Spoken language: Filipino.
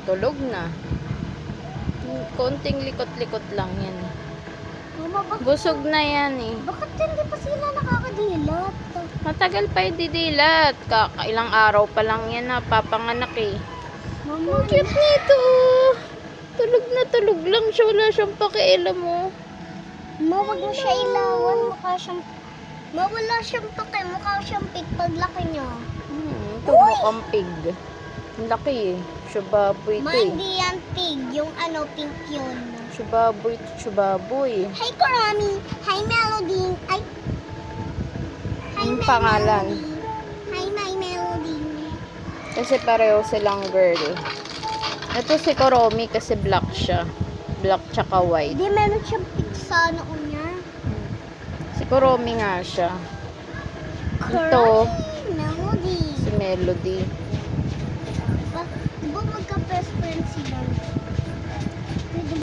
Tulog na. Konting likot-likot lang yan. Mama, bakit, Busog na yan eh. bakit hindi pa sila nakakadilat? Matagal pa yung didilat. Kakailang araw pa lang yan na papanganak eh. Mama, Ang cute nito. Tulog na tulog lang siya. Wala siyang pakialam mo. wag mo siya ilawan. Mukha siyang... Mawala siyang pake. Mukha siyang pig paglaki niya. Ito mukhang pig. Ang laki eh. Shubaboy ito eh. Hindi yan pig. Yung pink yun. Shubaboy ito. Shubaboy. Hi, Kurami. Hi, Melody. Ay. Hi, Anong my pangalan? Melody. Hi, my Melody. Kasi pareho silang girl. Ito si Kuromi kasi black siya. Black tsaka white. Hindi, meron siyang pig sa noo niya. Si Kuromi nga siya. Ito, Melody. si Melody.